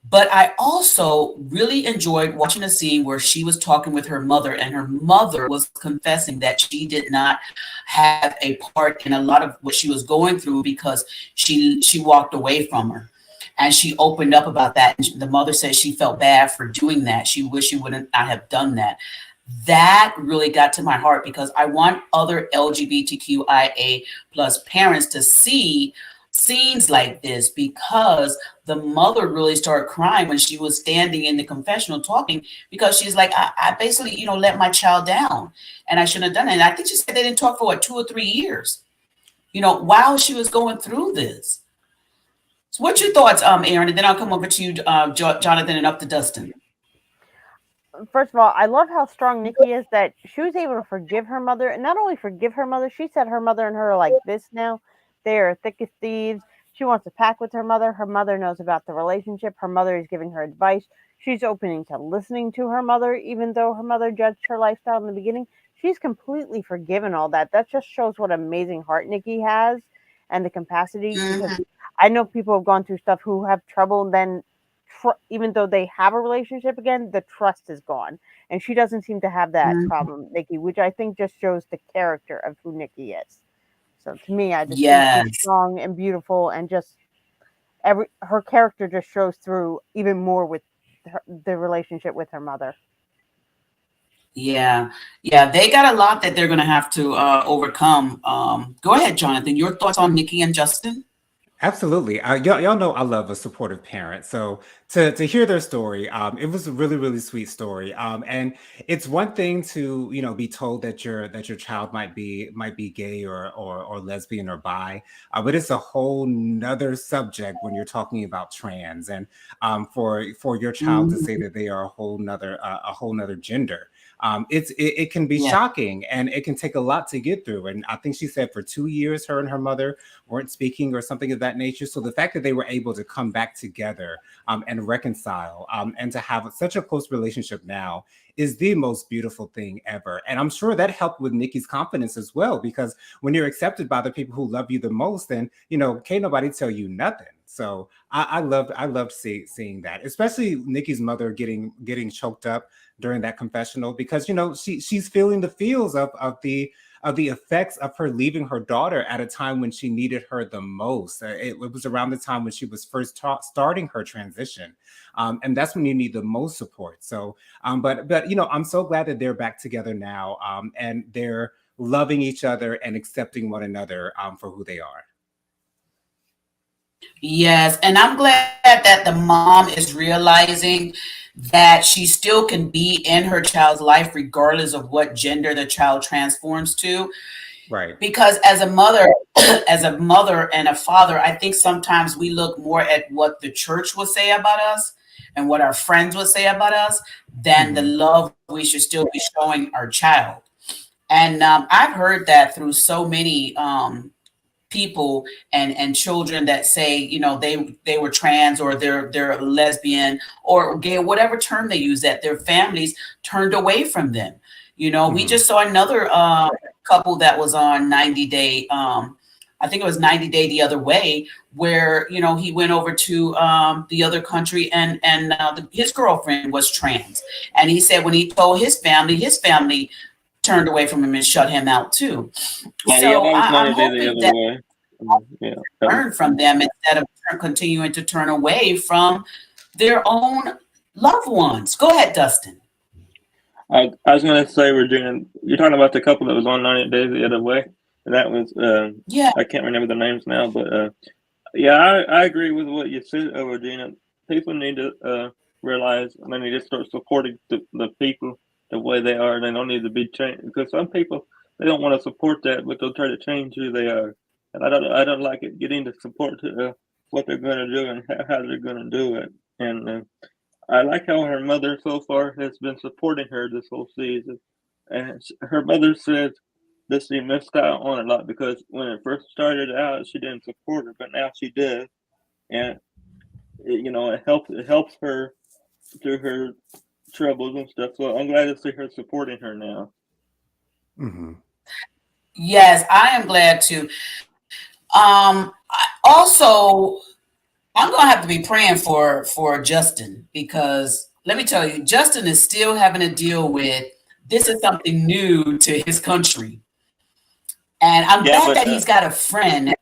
but I also really enjoyed watching a scene where she was talking with her mother, and her mother was confessing that she did not have a part in a lot of what she was going through because she walked away from her. And she opened up about that. And the mother said she felt bad for doing that. She wished she would not have done that. That really got to my heart because I want other LGBTQIA plus parents to see scenes like this, because the mother really started crying when she was standing in the confessional talking, because she's like, I basically, let my child down and I shouldn't have done it. And I think she said they didn't talk for 2 or 3 years, while she was going through this. So what's your thoughts, Aaron? And then I'll come over to you, Jonathan, and up to Dustin. First of all, I love how strong Nikki is that she was able to forgive her mother, and not only forgive her mother, she said her mother and her are like this now. They are thick as thieves. She wants to pack with her mother. Her mother knows about the relationship. Her mother is giving her advice. She's opening to listening to her mother, even though her mother judged her lifestyle in the beginning. She's completely forgiven all that. That just shows what amazing heart Nikki has and the capacity. Because I know people have gone through stuff who have trouble, and then even though they have a relationship again, the trust is gone. And she doesn't seem to have that problem, Nikki, which I think just shows the character of who Nikki is. So to me, I just think she's strong and beautiful, and just her character just shows through even more with the relationship with her mother. Yeah, they got a lot that they're going to have to overcome. Go ahead, Jonathan. Your thoughts on Nikki and Justin? Absolutely. Y'all know I love a supportive parent. So to hear their story, it was a really sweet story. And it's one thing to be told that your child might be gay or lesbian or bi, but it's a whole nother subject when you're talking about trans, and for your child to say that they are a whole nother gender. It can be shocking, and it can take a lot to get through. And I think she said for 2 years, her and her mother weren't speaking or something of that nature. So the fact that they were able to come back together and reconcile and to have such a close relationship now is the most beautiful thing ever. And I'm sure that helped with Nikki's confidence as well, because when you're accepted by the people who love you the most, then, can't nobody tell you nothing. So I loved seeing that, especially Nikki's mother getting choked up during that confessional, because she's feeling the feels of the effects of her leaving her daughter at a time when she needed her the most. It was around the time when she was first starting her transition, and that's when you need the most support. So, but I'm so glad that they're back together now, and they're loving each other and accepting one another for who they are. Yes, and I'm glad that the mom is realizing that she still can be in her child's life regardless of what gender the child transforms to. Right. Because as a mother and a father, I think sometimes we look more at what the church will say about us and what our friends would say about us than the love we should still be showing our child. And I've heard that through so many people and children that say, they were trans, or they're lesbian or gay, whatever term they use, that their families turned away from them. We just saw another couple that was on 90 Day. I think it was 90 Day the Other Way, where, he went over to the other country, and his girlfriend was trans. And he said when he told his family turned away from him and shut him out too. So I'm hoping that learn from them instead of continuing to turn away from their own loved ones. Go ahead, Dustin. I was going to say, Regina, you're talking about the couple that was on 90 Days the Other Way. And that was, I can't remember the names now, but I agree with what you said, Regina. People need to realize, and they need to start supporting the people the way they are. They don't need to be changed, because some people, they don't want to support that, but they'll try to change who they are. And I don't like it getting to support what they're going to do and how they're going to do it. And I like how her mother so far has been supporting her this whole season. And her mother says that she missed out on a lot, because when it first started out, she didn't support her, but now she does, and it helps her through her troubles and stuff. So I'm glad to see her supporting her now. Mm-hmm. Yes, I am glad too. Also, I'm gonna have to be praying for Justin, because let me tell you, Justin is still having to deal with this is something new to his country, and I'm glad that he's got a friend that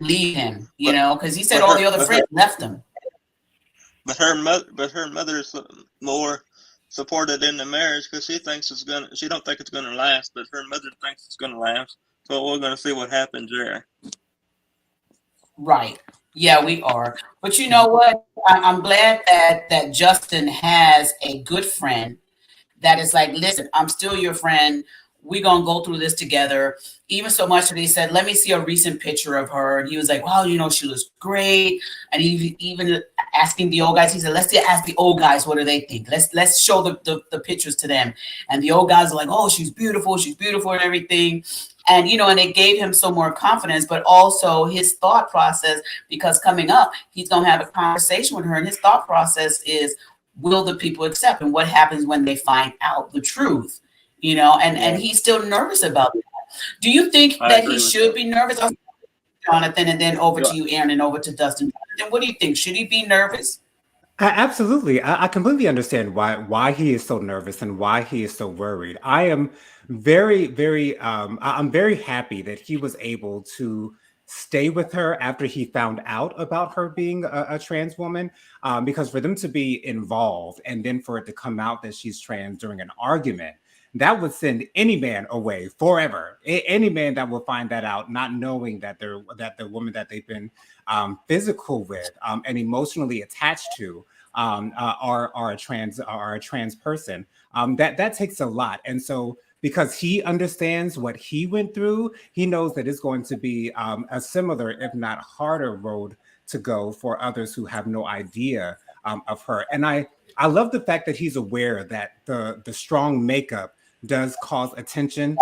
leave him, because he said all the other friends left him. But her mother's more supported in the marriage, because she don't think it's gonna last, but her mother thinks it's gonna last. So we're gonna see what happens there. Right. Yeah, we are. But you know what? I'm glad that Justin has a good friend that is like, listen, I'm still your friend. We're going to go through this together. Even so much that he said, let me see a recent picture of her. And he was like, wow, she looks great. And he even asking the old guys, he said, let's ask the old guys, what do they think? Let's show the pictures to them. And the old guys are like, oh, she's beautiful and everything. And, and it gave him some more confidence, but also his thought process, because coming up, he's going to have a conversation with her. And his thought process is, will the people accept? And what happens when they find out the truth? And he's still nervous about that. Do you think that he should be nervous? Jonathan, and then over to you, Aaron, and over to Dustin. What do you think? Should he be nervous? Absolutely. I completely understand why he is so nervous and why he is so worried. I am very, very, I'm very happy that he was able to stay with her after he found out about her being a trans woman, because for them to be involved and then for it to come out that she's trans during an argument, that would send any man away forever. Any man that will find that out, not knowing that the woman that they've been physical with and emotionally attached to are a trans person, that takes a lot. And so, because he understands what he went through, he knows that it's going to be a similar, if not harder, road to go for others who have no idea of her. And I love the fact that he's aware that the strong makeup does cause attention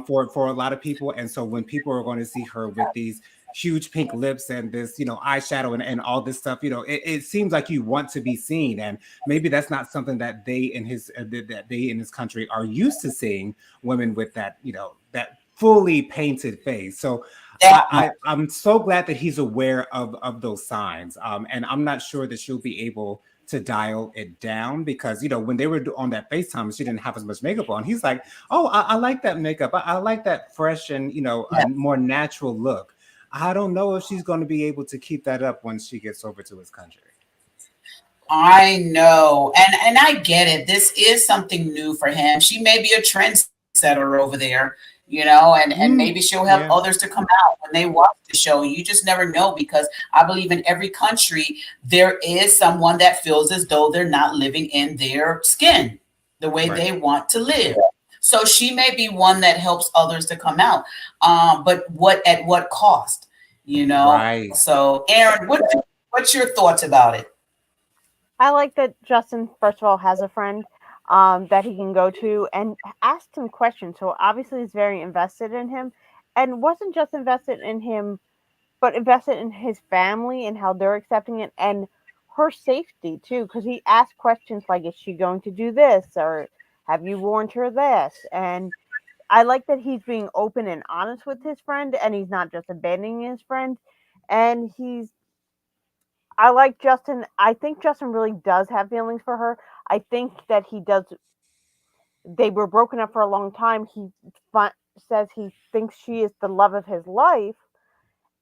for a lot of people. And so when people are going to see her with these huge pink lips and this, eyeshadow and all this stuff, it seems like you want to be seen. And maybe that's not something that they in his country are used to seeing women with that, that fully painted face. So I'm so glad that he's aware of those signs. And I'm not sure that she'll be able to dial it down, because when they were on that FaceTime, she didn't have as much makeup on. He's like, oh, I like that makeup. I like that fresh and a more natural look. I don't know if she's going to be able to keep that up when she gets over to his country. I know, and I get it. This is something new for him. She may be a trendsetter over there, and maybe she'll help others to come out when they watch the show. You just never know, because I believe in every country there is someone that feels as though they're not living in their skin the way they want to live. So she may be one that helps others to come out. But at what cost? Right. So Aaron, what's your thoughts about it? I like that Justin, first of all, has a friend that he can go to and ask him questions. So obviously he's very invested in him, and wasn't just invested in him, but invested in his family and how they're accepting it and her safety too. Because he asked questions like, is she going to do this? Or have you warned her this? And I like that he's being open and honest with his friend, and he's not just abandoning his friend. And I like Justin. I think Justin really does have feelings for her. I think that he does. They were broken up for a long time. He says he thinks she is the love of his life,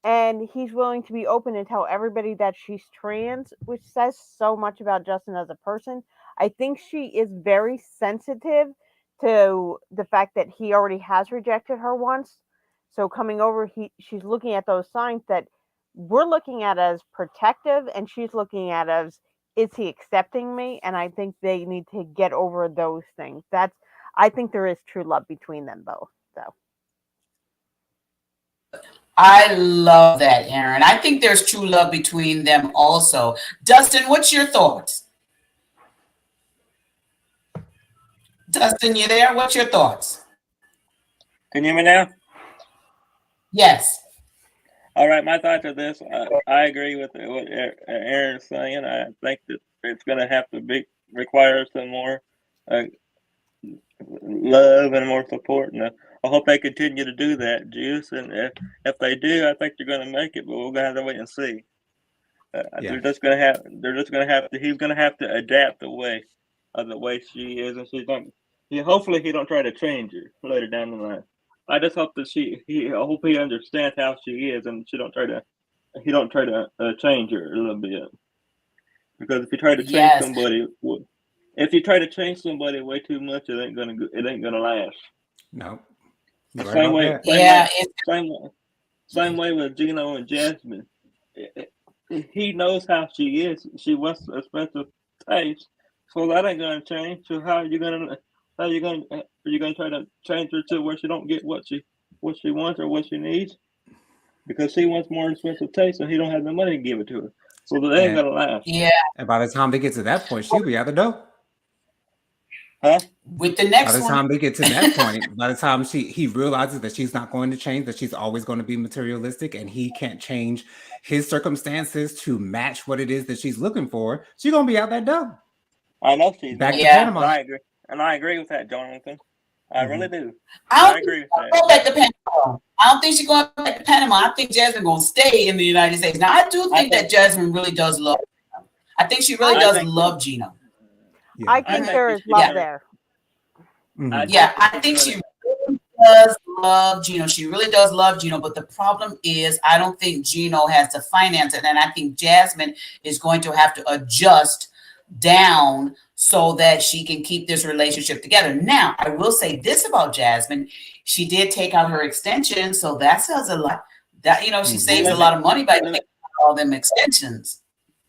and he's willing to be open and tell everybody that she's trans, which says so much about Justin as a person. I think she is very sensitive to the fact that he already has rejected her once. So coming over, she's looking at those signs that we're looking at as protective, and she's looking at as, is he accepting me? And I think they need to get over those things. I think there is true love between them both. So I love that, Aaron. I think there's true love between them also. Dustin, what's your thoughts? Dustin, you there? What's your thoughts? Can you hear me now? Yes. All right, my thoughts are this. I agree with what Aaron's saying. I think that it's going to have to require some more uh, love and more support, and I hope they continue to do that, Juice. And if they do, I think they're going to make it. But we're going to have to wait and see. Yeah. They're just going to have. They're just going to have to. He's going to have to adapt the way she is, and she's not. Hopefully, he don't try to change her later down the line. I just hope that I hope he understands how she is, and he don't try to change her a little bit. Because if you try to change somebody, way too much, it ain't gonna last. No. Same way with Gino and Jasmine. He knows how she is. She wants expensive taste, so that ain't gonna change. So are you gonna try to change her to where she don't get what she wants or what she needs? Because she wants more expensive taste, and he don't have the money to give it to her. So that ain't gonna last. Yeah. And by the time they get to that point, she'll be out the door. Huh? With the next By the one. time they get to that point, by the time he realizes that she's not going to change, that she's always going to be materialistic, and he can't change his circumstances to match what it is that she's looking for, she's gonna be out that door. I know she's back to Yeah. Panama. I agree with that, Jonathan. I really do. I agree with that. Go back to Panama. I don't think she's going back to Panama. I think Jasmine going to stay in the United States. Now, I do think that Jasmine really does love Gino. I think she really does love Gino. Yeah. I think there is love there. Mhm. Yeah, I think she really does love Gino. She really does love Gino. But the problem is, I don't think Gino has the finance, and I think Jasmine is going to have to adjust down so that she can keep this relationship together. Now, I will say this about Jasmine. She did take out her extension, so that says a lot. That, she saves a lot of money by taking out all them extensions.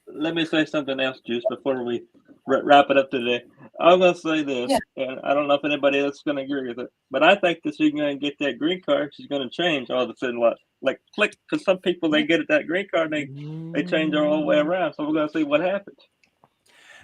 Let me say something else, Juice, before we wrap it up today. I'm going to say this, and I don't know if anybody else is going to agree with it, but I think that she's going to get that green card. She's going to change all of a sudden. Because some people, they get that green card, they change their whole way around. So we're going to see what happens.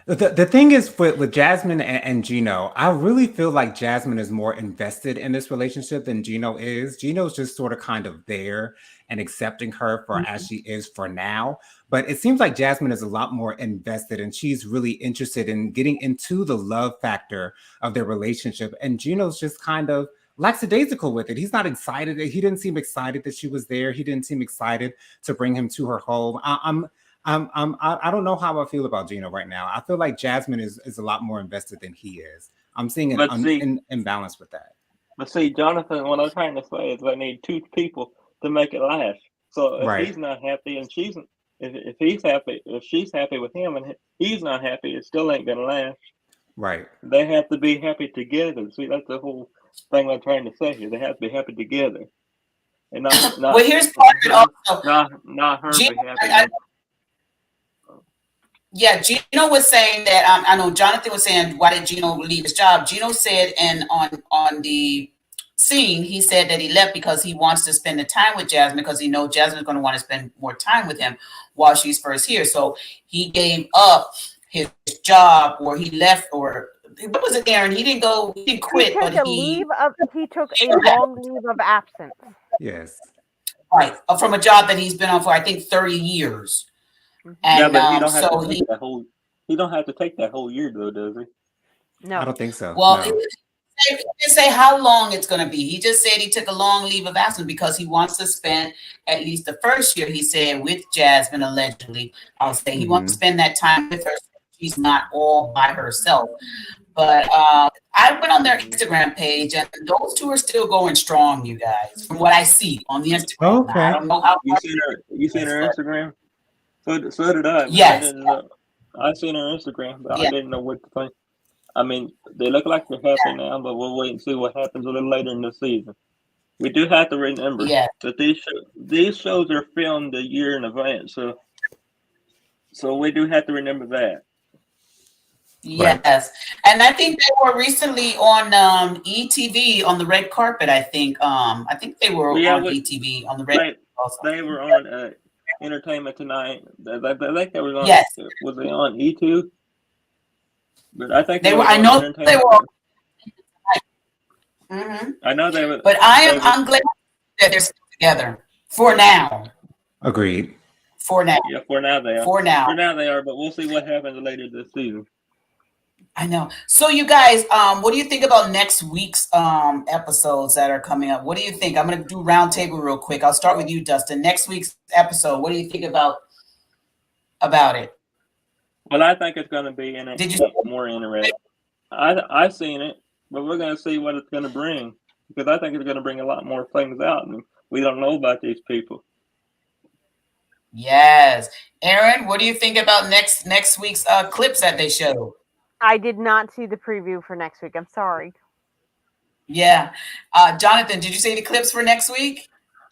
The thing is with Jasmine and Gino, I really feel like Jasmine is more invested in this relationship than Gino is. Gino's just sort of kind of there and accepting her for as she is for now. But it seems like Jasmine is a lot more invested, and she's really interested in getting into the love factor of their relationship. And Gino's just kind of lackadaisical with it. He's not excited. He didn't seem excited that she was there. He didn't seem excited to bring him to her home. I don't know how I feel about Gino right now. I feel like Jasmine is a lot more invested than he is. I'm seeing an imbalance with that. But see, Jonathan, what I'm trying to say is I need two people to make it last. So if he's not happy and if he's happy, if she's happy with him and he's not happy, it still ain't gonna last. Right. They have to be happy together. See, that's the whole thing I'm trying to say here. They have to be happy together, and not well, here's part of it also. Not her be happy. Yeah, Gino was saying that. I know Jonathan was saying, why did Gino leave his job? Gino said, and on the scene, he said that he left because he wants to spend the time with Jasmine, because he knows Jasmine's going to want to spend more time with him while she's first here. So he gave up his job, or he left, or what was it, Aaron? He didn't quit, he took a long leave of absence. Yes. Right, from a job that he's been on for, I think, 30 years. And, but he don't have to take that whole. He don't have to take that whole year, though, does he? No, I don't think so. Well, no. he didn't say how long it's going to be. He just said he took a long leave of absence because he wants to spend at least the first year, he said, with Jasmine, allegedly. I'll say he wants to spend that time with her. So she's not all by herself. But I went on their Instagram page, and those two are still going strong, you guys, from what I see on the Instagram. Okay. I don't know how. You seen her Instagram? So did I. Yes. I seen her Instagram, but I didn't know what to think. I mean, they look like they're happy now, but we'll wait and see what happens a little later in the season. We do have to remember that these shows are filmed a year in advance, so we do have to remember that. Yes, right. And I think they were recently on ETV on the red carpet. I think they were on ETV on the red. They were on Entertainment Tonight. I think they were on. Yes. Was they on E2? But I think they were. I know they were. Mm-hmm. I know they were. But I'm glad that they're still together. For now. Agreed. For now. Yeah, for now they are. For now. For now they are, but we'll see what happens later this season. I know. So you guys, what do you think about next week's episodes that are coming up? What do you think? I'm going to do roundtable real quick. I'll start with you, Dustin. Next week's episode, what do you think about it? Well, I think it's going to be more interesting. I've seen it, but we're going to see what it's going to bring, because I think it's going to bring a lot more things out, and we don't know about these people. Yes. Aaron, what do you think about next week's clips that they showed? I did not see the preview for next week. I'm sorry. Yeah. Jonathan, did you see the clips for next week?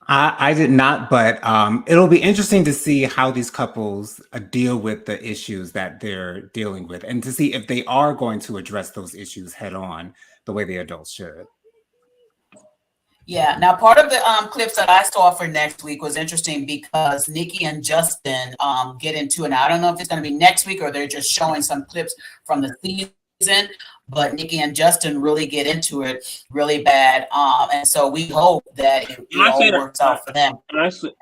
I did not, but it'll be interesting to see how these couples deal with the issues that they're dealing with, and to see if they are going to address those issues head on the way the adults should. Yeah. Now, part of the clips that I saw for next week was interesting because Nikki and Justin get into it. Now, I don't know if it's going to be next week or they're just showing some clips from the season, but Nikki and Justin really get into it really bad. And so we hope that it all works out for them. Also,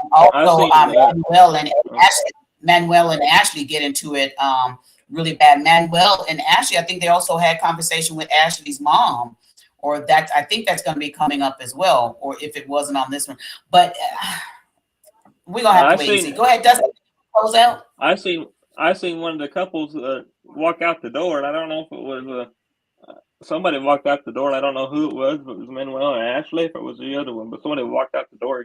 Manuel and Ashley get into it really bad. Manuel and Ashley, I think they also had conversation with Ashley's mom. Or that, I think that's going to be coming up as well, or if it wasn't on this one. But we're going to have to wait and see. Go ahead, Dustin, close out. I seen one of the couples walk out the door, and I don't know if it was somebody walked out the door, and I don't know who it was, if it was Manuel or Ashley, if it was the other one, but somebody walked out the door.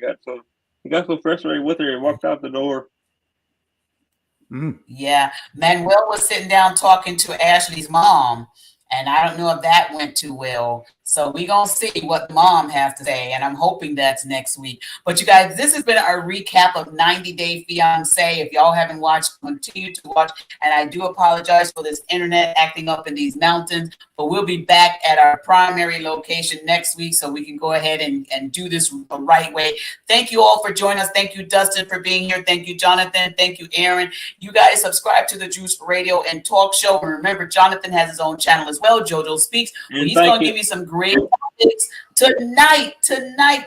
He got so frustrated with her, he walked out the door. Yeah, Manuel was sitting down talking to Ashley's mom, and I don't know if that went too well. So we're going to see what mom has to say, and I'm hoping that's next week. But you guys, this has been our recap of 90 Day Fiance. If y'all haven't watched, continue to watch. And I do apologize for this internet acting up in these mountains, but we'll be back at our primary location next week so we can go ahead and do this the right way. Thank you all for joining us. Thank you, Dustin, for being here. Thank you, Jonathan. Thank you, Aaron. You guys subscribe to the Juice Radio and Talk Show. And remember, Jonathan has his own channel as well, JoJo Speaks. He's going to give you some great topics tonight,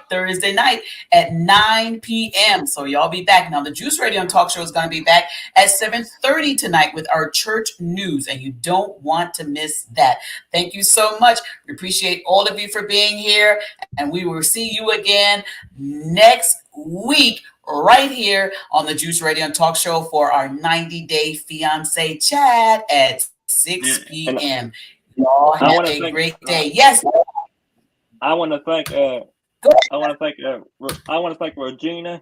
Thursday night at 9 p.m. So y'all be back. Now, the Juice Radio and Talk Show is going to be back at 7:30 tonight with our church news, and you don't want to miss that. Thank you so much. We appreciate all of you for being here, and we will see you again next week right here on the Juice Radio and Talk Show for our 90 Day Fiance chat at 6 p.m. Y'all have a great day. Yes. I want to thank Regina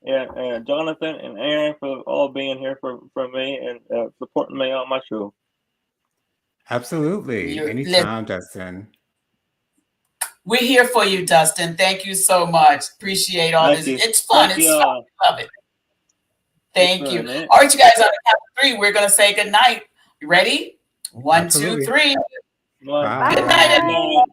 and Jonathan and Aaron for all being here for me and supporting me on my show. Absolutely. Anytime, Dustin. We're here for you, Dustin. Thank you so much. Appreciate all this. It's fun. It's fun. I love it. Thank you. All right, you guys, on the count of 3, we're going to say good night. You ready? 1, 2, 3. Bye. Good night, everyone.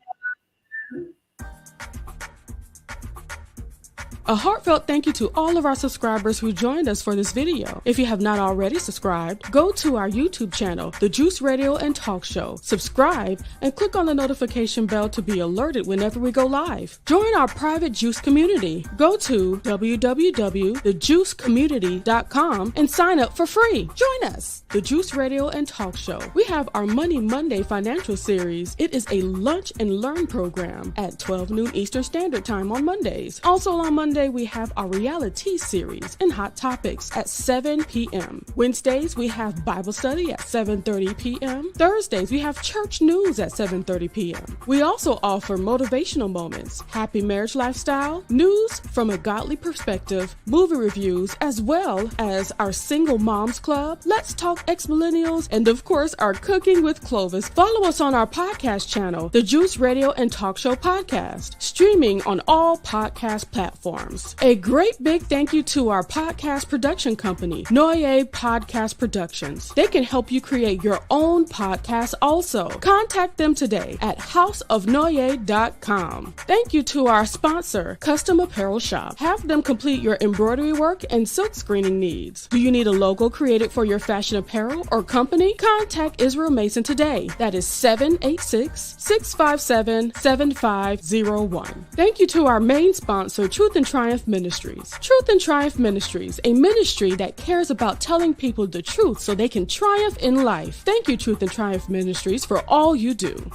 A heartfelt thank you to all of our subscribers who joined us for this video. If you have not already subscribed, go to our YouTube channel, The Juice Radio and Talk Show. Subscribe and click on the notification bell to be alerted whenever we go live. Join our private Juice community. Go to www.thejuicecommunity.com and sign up for free. Join us, The Juice Radio and Talk Show. We have our Money Monday financial series. It is a lunch and learn program at 12 noon Eastern Standard Time on Mondays. Also on Monday, we have our reality series and hot topics at 7 p.m. Wednesdays, we have Bible study at 7:30 p.m. Thursdays, we have church news at 7:30 p.m. We also offer motivational moments, happy marriage lifestyle, news from a godly perspective, movie reviews, as well as our single moms club, Let's Talk Ex-Millennials, and of course, our Cooking with Clovis. Follow us on our podcast channel, The Juice Radio and Talk Show Podcast, streaming on all podcast platforms. A great big thank you to our podcast production company, Noye Podcast Productions. They can help you create your own podcast also. Contact them today at houseofnoye.com. Thank you to our sponsor, Custom Apparel Shop. Have them complete your embroidery work and silk screening needs. Do you need a logo created for your fashion apparel or company? Contact Israel Mason today. That is 786-657-7501. Thank you to our main sponsor, Truth and Triumph Triumph Ministries. Truth and Triumph Ministries, a ministry that cares about telling people the truth so they can triumph in life. Thank you, Truth and Triumph Ministries, for all you do.